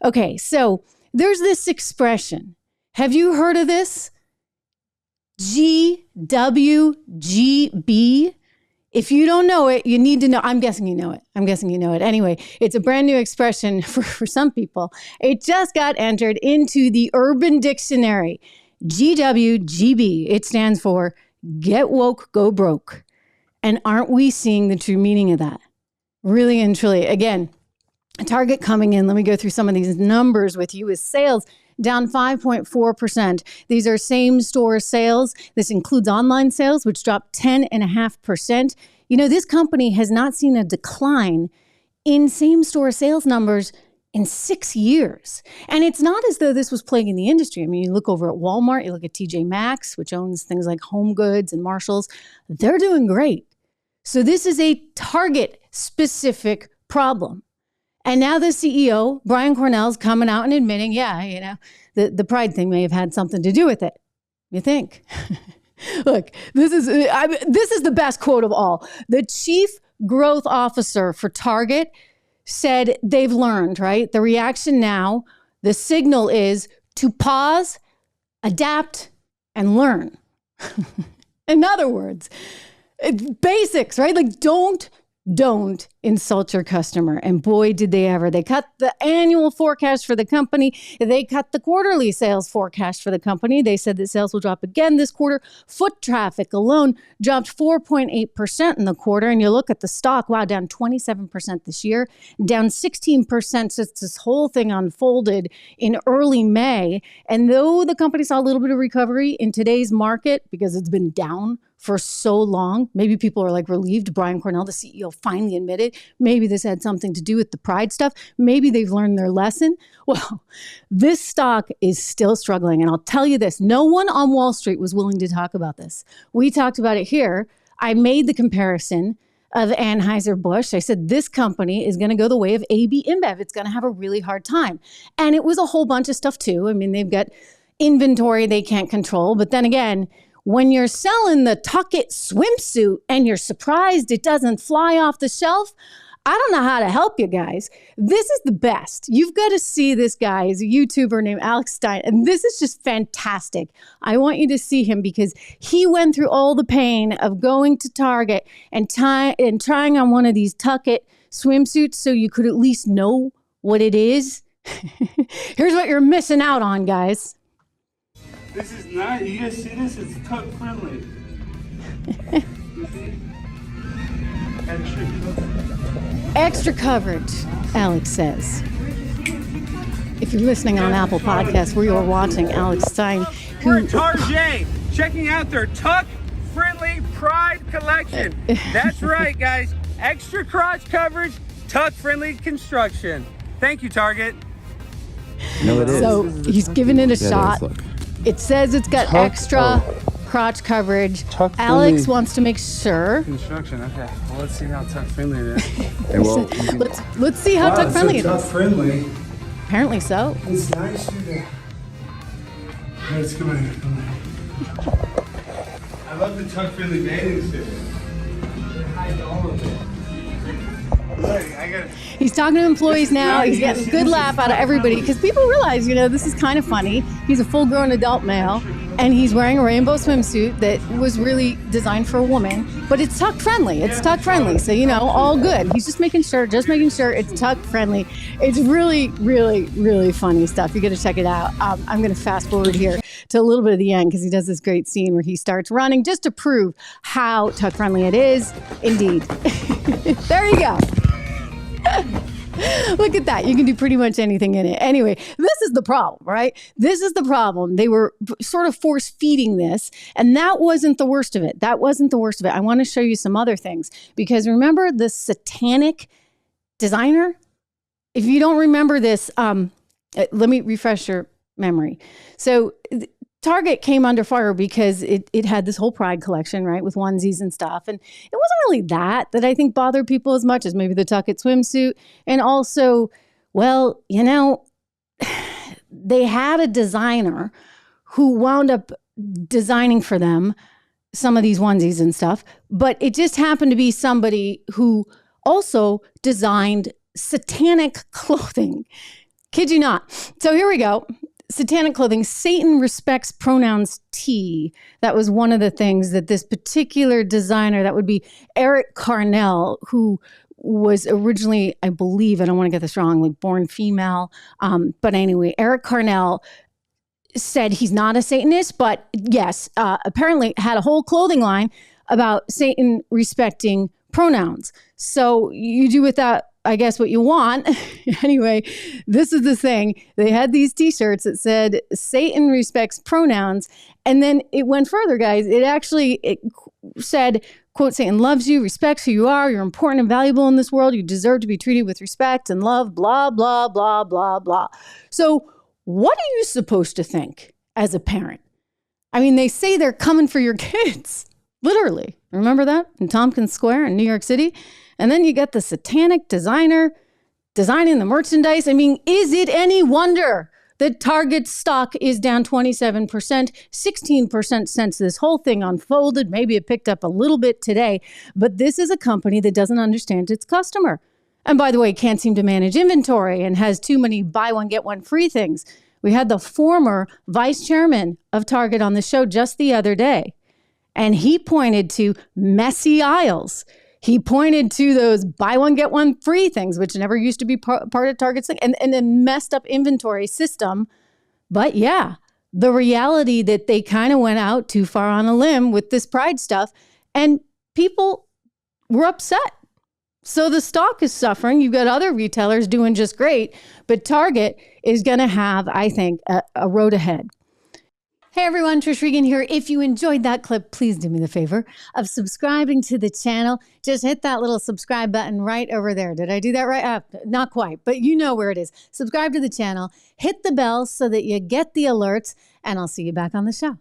Okay, so there's this expression. Have you heard of this? GWGB. If you don't know it, you need to know. I'm guessing you know it. Anyway, it's a brand new expression for some people. It just got entered into the Urban Dictionary. GWGB. It stands for Get Woke, Go Broke. And aren't we seeing the true meaning of that? Really and truly. Again, Target coming in, let me go through some of these numbers with you, is sales down 5.4%. These are same store sales. This includes online sales, which dropped 10.5%. You know, this company has not seen a decline in same store sales numbers in 6 years. And it's not as though this was plaguing the industry. I mean, you look over at Walmart, you look at TJ Maxx, which owns things like Home Goods and Marshalls. They're doing great. So this is a Target specific problem. And now the CEO, Brian Cornell's coming out and admitting, the pride thing may have had something to do with it. You think? Look, this is the best quote of all. The chief growth officer for Target said they've learned, right? The reaction now, the signal is to pause, adapt, and learn. In other words, it's basics, right? Like don't insult your customer. And boy, did they ever. They cut the annual forecast for the company. They cut the quarterly sales forecast for the company. They said that sales will drop again this quarter. Foot traffic alone dropped 4.8% in the quarter. And you look at the stock, wow, down 27% this year, down 16% since this whole thing unfolded in early May. And though the company saw a little bit of recovery in today's market because it's been down for so long, maybe people are like relieved. Brian Cornell, the CEO, finally admitted maybe this had something to do with the pride stuff. Maybe they've learned their lesson. Well, this stock is still struggling. And I'll tell you this, no one on Wall Street was willing to talk about this. We talked about it here. I made the comparison of Anheuser-Busch. I said, this company is going to go the way of AB InBev. It's going to have a really hard time. And it was a whole bunch of stuff too. I mean, they've got inventory they can't control. But then again, when you're selling the Tuck It swimsuit and you're surprised it doesn't fly off the shelf, I don't know how to help you guys. This is the best. You've got to see this guy. He's a YouTuber named Alex Stein, and this is just fantastic. I want you to see him because he went through all the pain of going to Target and trying on one of these Tuck It swimsuits so you could at least know what it is. Here's what you're missing out on, guys. This is not, you guys see this? It's tuck friendly. Extra coverage, Alex says. If you're listening on Apple Podcasts, we are watching Alex Stein. We're at Target, checking out their tuck friendly Pride collection. That's right, guys. Extra crotch coverage, tuck friendly construction. Thank you, Target. No, it is. So he's giving it a shot. It says it's got extra crotch coverage. Alex wants to make sure. Construction, okay. Well, let's see how tuck friendly it is. Let's see how tuck friendly it is. Tuck friendly. Apparently so. It's nice to do. Let's come in. I love the tuck friendly bathing suit. They hide all of it. He's talking to employees now. He's getting a good laugh out of everybody because people realize, this is kind of funny. He's a full-grown adult male, and he's wearing a rainbow swimsuit that was really designed for a woman, but it's tuck friendly. It's tuck friendly, so all good. He's just making sure it's tuck friendly. It's really, really, really funny stuff. You got to check it out. I'm going to fast forward here to a little bit of the end because he does this great scene where he starts running just to prove how tuck friendly it is. Indeed. There you go. Look at that. You can do pretty much anything in it. Anyway, this is the problem, right? This is the problem. They were sort of force feeding this, and that wasn't the worst of it. I want to show you some other things because remember the Satanic designer? If you don't remember this, let me refresh your memory. So Target came under fire because it had this whole Pride collection, right, with onesies and stuff. And it wasn't really that I think bothered people as much as maybe the Tuck It swimsuit. And also, well, they had a designer who wound up designing for them some of these onesies and stuff. But it just happened to be somebody who also designed Satanic clothing. Kid you not. So here we go. Satanic clothing, Satan respects pronouns T. That was one of the things that this particular designer, that would be Eric Carnell, who was originally, I believe, I don't want to get this wrong, like born female. But anyway, Eric Carnell said he's not a Satanist, but yes, apparently had a whole clothing line about Satan respecting pronouns. So you do with that, I guess, what you want. Anyway, this is the thing. They had these t-shirts that said Satan respects pronouns. And then it went further, guys. It said, quote, Satan loves you, respects who you are. You're important and valuable in this world. You deserve to be treated with respect and love, blah, blah, blah, blah, blah. So what are you supposed to think as a parent? I mean, they say they're coming for your kids. Literally. Remember that in Tompkins Square in New York City? And then you get the Satanic designer designing the merchandise. I mean, is it any wonder that Target's stock is down 27%, 16% since this whole thing unfolded? Maybe it picked up a little bit today, but this is a company that doesn't understand its customer. And by the way, can't seem to manage inventory and has too many buy one, get one free things. We had the former vice chairman of Target on the show just the other day, and he pointed to messy aisles. He pointed to those buy one, get one free things, which never used to be part of Target's thing, and a messed up inventory system. But yeah, the reality that they kind of went out too far on a limb with this pride stuff, and people were upset. So the stock is suffering. You've got other retailers doing just great, but Target is going to have, I think, a road ahead. Hey everyone, Trish Regan here. If you enjoyed that clip, please do me the favor of subscribing to the channel. Just hit that little subscribe button right over there. Did I do that right? Not quite, but you know where it is. Subscribe to the channel, hit the bell so that you get the alerts, and I'll see you back on the show.